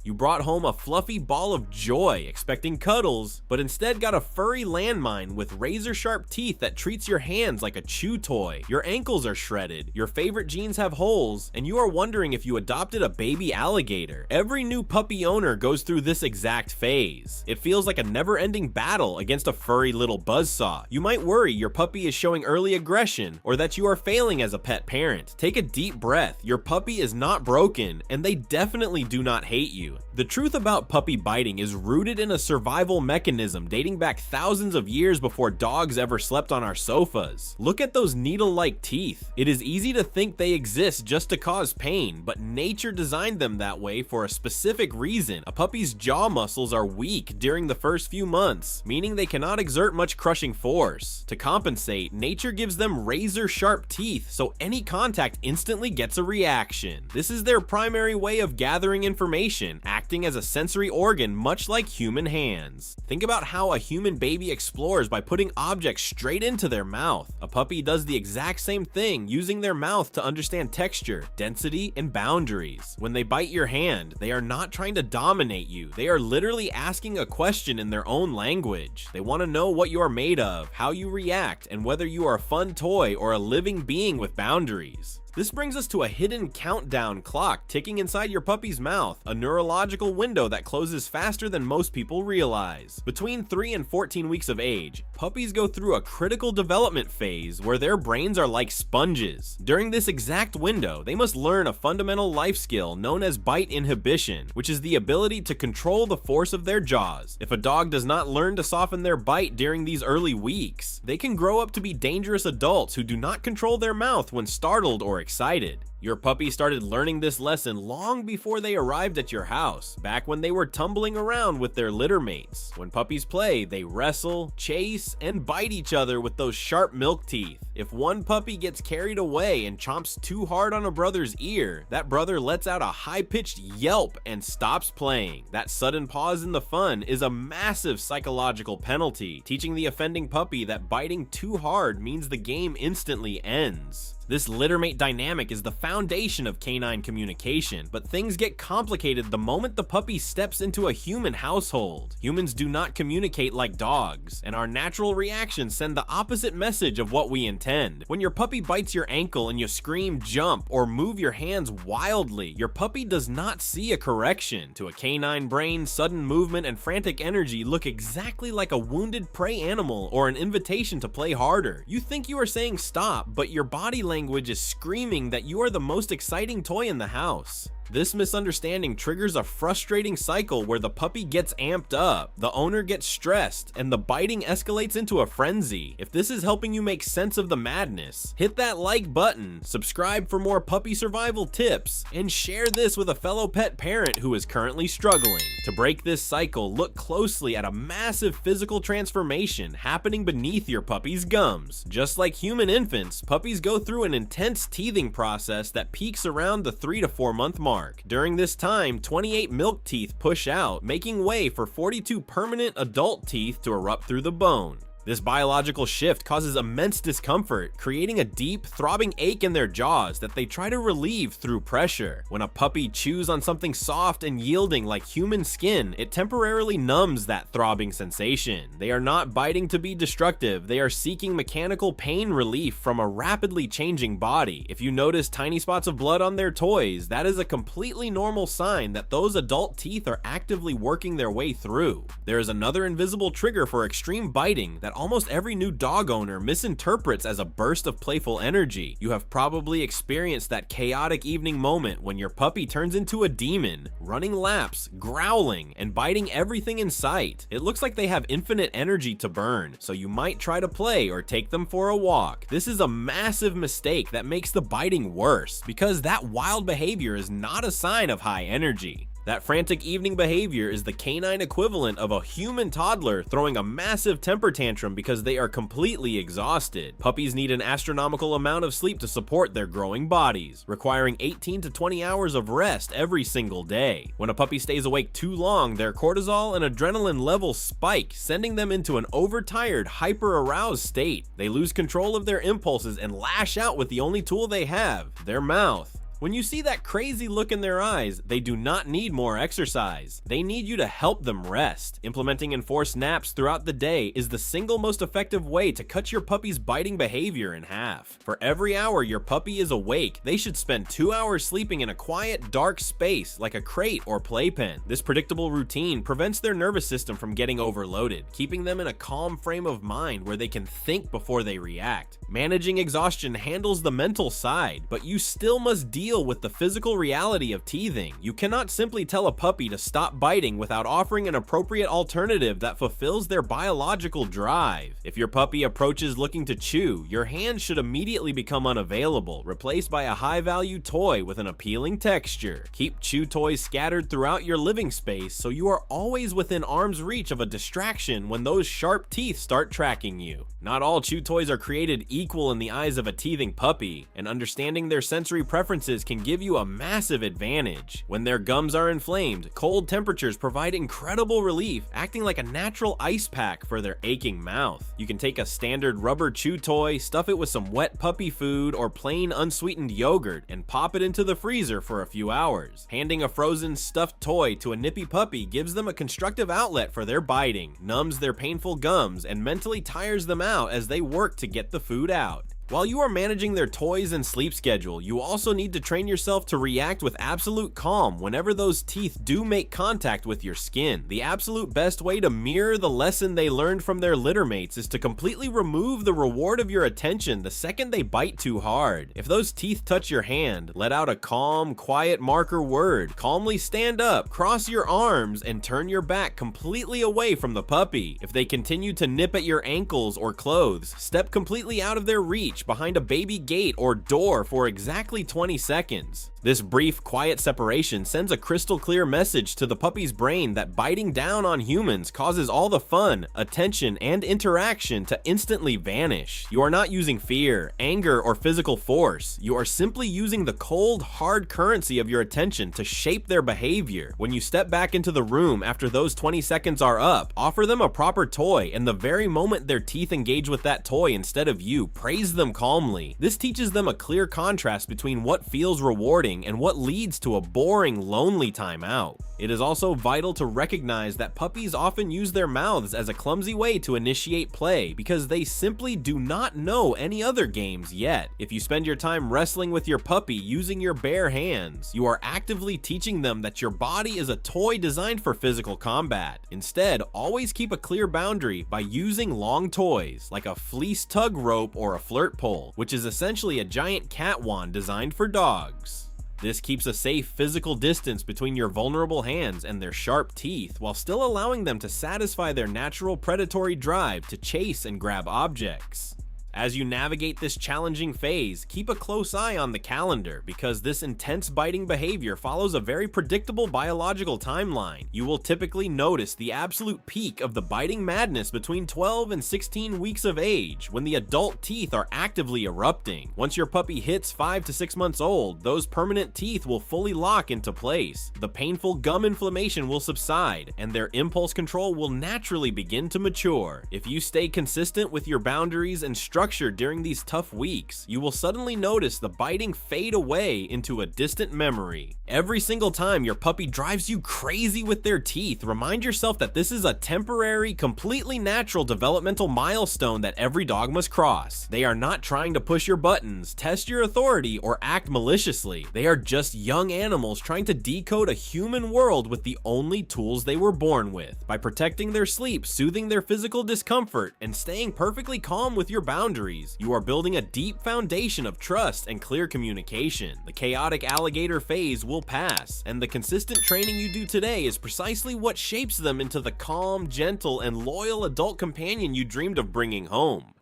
You brought home a fluffy ball of joy, expecting cuddles, but instead got a furry landmine with razor-sharp teeth that treats your hands like a chew toy. Your ankles are shredded, your favorite jeans have holes, and you are wondering if you adopted a baby alligator. Every new puppy owner goes through this exact phase. It feels like a never-ending battle against a furry little buzzsaw. You might worry your puppy is showing early aggression, or that you are failing as a pet parent. Take a deep breath. Your puppy is not broken, and they definitely do not hate you. The truth about puppy biting is rooted in a survival mechanism dating back thousands of years before dogs ever slept on our sofas. Look at those needle-like teeth. It is easy to think they exist just to cause pain, but nature designed them that way for a specific reason. A puppy's jaw muscles are weak during the first few months, meaning they cannot exert much crushing force. To compensate, nature gives them razor-sharp teeth, so any contact instantly gets a reaction. This is their primary way of gathering information, acting as a sensory organ much like human hands. Think about how a human baby explores by putting objects straight into their mouth. A puppy does the exact same thing, using their mouth to understand texture, density, and boundaries. When they bite your hand, they are not trying to dominate you. They are literally asking a question in their own language. They want to know what you are made of, how you react, and whether you are a fun toy or a living being with boundaries. This brings us to a hidden countdown clock ticking inside your puppy's mouth, a neurological window that closes faster than most people realize. Between 3 and 14 weeks of age, puppies go through a critical development phase where their brains are like sponges. During this exact window, they must learn a fundamental life skill known as bite inhibition, which is the ability to control the force of their jaws. If a dog does not learn to soften their bite during these early weeks, they can grow up to be dangerous adults who do not control their mouth when startled or excited. Your puppy started learning this lesson long before they arrived at your house, back when they were tumbling around with their litter mates. When puppies play, they wrestle, chase, and bite each other with those sharp milk teeth. If one puppy gets carried away and chomps too hard on a brother's ear, that brother lets out a high-pitched yelp and stops playing. That sudden pause in the fun is a massive psychological penalty, teaching the offending puppy that biting too hard means the game instantly ends. This littermate dynamic is the foundation of canine communication, but things get complicated the moment the puppy steps into a human household. Humans do not communicate like dogs, and our natural reactions send the opposite message of what we intend. When your puppy bites your ankle and you scream, jump, or move your hands wildly, your puppy does not see a correction. To a canine brain, sudden movement and frantic energy look exactly like a wounded prey animal or an invitation to play harder. You think you are saying stop, but your body language is screaming that you are the most exciting toy in the house. This misunderstanding triggers a frustrating cycle where the puppy gets amped up, the owner gets stressed, and the biting escalates into a frenzy. If this is helping you make sense of the madness, hit that like button, subscribe for more puppy survival tips, and share this with a fellow pet parent who is currently struggling. To break this cycle, look closely at a massive physical transformation happening beneath your puppy's gums. Just like human infants, puppies go through an intense teething process that peaks around the 3 to 4 month mark. During this time, 28 milk teeth push out, making way for 42 permanent adult teeth to erupt through the bone. This biological shift causes immense discomfort, creating a deep, throbbing ache in their jaws that they try to relieve through pressure. When a puppy chews on something soft and yielding like human skin, it temporarily numbs that throbbing sensation. They are not biting to be destructive, they are seeking mechanical pain relief from a rapidly changing body. If you notice tiny spots of blood on their toys, that is a completely normal sign that those adult teeth are actively working their way through. There is another invisible trigger for extreme biting that almost every new dog owner misinterprets as a burst of playful energy. You have probably experienced that chaotic evening moment when your puppy turns into a demon, running laps, growling, and biting everything in sight. It looks like they have infinite energy to burn, so you might try to play or take them for a walk. This is a massive mistake that makes the biting worse, because that wild behavior is not a sign of high energy. That frantic evening behavior is the canine equivalent of a human toddler throwing a massive temper tantrum because they are completely exhausted. Puppies need an astronomical amount of sleep to support their growing bodies, requiring 18 to 20 hours of rest every single day. When a puppy stays awake too long, their cortisol and adrenaline levels spike, sending them into an overtired, hyper-aroused state. They lose control of their impulses and lash out with the only tool they have, their mouth. When you see that crazy look in their eyes, they do not need more exercise. They need you to help them rest. Implementing enforced naps throughout the day is the single most effective way to cut your puppy's biting behavior in half. For every hour your puppy is awake, they should spend 2 hours sleeping in a quiet, dark space like a crate or playpen. This predictable routine prevents their nervous system from getting overloaded, keeping them in a calm frame of mind where they can think before they react. Managing exhaustion handles the mental side, but you still must deal with the physical reality of teething. You cannot simply tell a puppy to stop biting without offering an appropriate alternative that fulfills their biological drive. If your puppy approaches looking to chew, your hand should immediately become unavailable, replaced by a high-value toy with an appealing texture. Keep chew toys scattered throughout your living space so you are always within arm's reach of a distraction when those sharp teeth start tracking you. Not all chew toys are created equal in the eyes of a teething puppy, and understanding their sensory preferences can give you a massive advantage. When their gums are inflamed, cold temperatures provide incredible relief, acting like a natural ice pack for their aching mouth. You can take a standard rubber chew toy, stuff it with some wet puppy food or plain unsweetened yogurt, and pop it into the freezer for a few hours. Handing a frozen stuffed toy to a nippy puppy gives them a constructive outlet for their biting, numbs their painful gums, and mentally tires them out as they work to get the food out. While you are managing their toys and sleep schedule, you also need to train yourself to react with absolute calm whenever those teeth do make contact with your skin. The absolute best way to mirror the lesson they learned from their littermates is to completely remove the reward of your attention the second they bite too hard. If those teeth touch your hand, let out a calm, quiet marker word. Calmly stand up, cross your arms, and turn your back completely away from the puppy. If they continue to nip at your ankles or clothes, step completely out of their reach behind a baby gate or door for exactly 20 seconds. This brief, quiet separation sends a crystal clear message to the puppy's brain that biting down on humans causes all the fun, attention, and interaction to instantly vanish. You are not using fear, anger, or physical force. You are simply using the cold, hard currency of your attention to shape their behavior. When you step back into the room after those 20 seconds are up, offer them a proper toy, and the very moment their teeth engage with that toy instead of you, praise them calmly. This teaches them a clear contrast between what feels rewarding and what leads to a boring, lonely time out. It is also vital to recognize that puppies often use their mouths as a clumsy way to initiate play because they simply do not know any other games yet. If you spend your time wrestling with your puppy using your bare hands, you are actively teaching them that your body is a toy designed for physical combat. Instead, always keep a clear boundary by using long toys like a fleece tug rope or a flirt pole, which is essentially a giant cat wand designed for dogs. This keeps a safe physical distance between your vulnerable hands and their sharp teeth while still allowing them to satisfy their natural predatory drive to chase and grab objects. As you navigate this challenging phase, keep a close eye on the calendar because this intense biting behavior follows a very predictable biological timeline. You will typically notice the absolute peak of the biting madness between 12 and 16 weeks of age when the adult teeth are actively erupting. Once your puppy hits 5 to 6 months old, those permanent teeth will fully lock into place. The painful gum inflammation will subside and their impulse control will naturally begin to mature. If you stay consistent with your boundaries and structure during these tough weeks, you will suddenly notice the biting fade away into a distant memory. Every single time your puppy drives you crazy with their teeth, remind yourself that this is a temporary, completely natural developmental milestone that every dog must cross. They are not trying to push your buttons, test your authority, or act maliciously. They are just young animals trying to decode a human world with the only tools they were born with. By protecting their sleep, soothing their physical discomfort, and staying perfectly calm with your boundaries, you are building a deep foundation of trust and clear communication. The chaotic alligator phase will pass, and the consistent training you do today is precisely what shapes them into the calm, gentle, and loyal adult companion you dreamed of bringing home.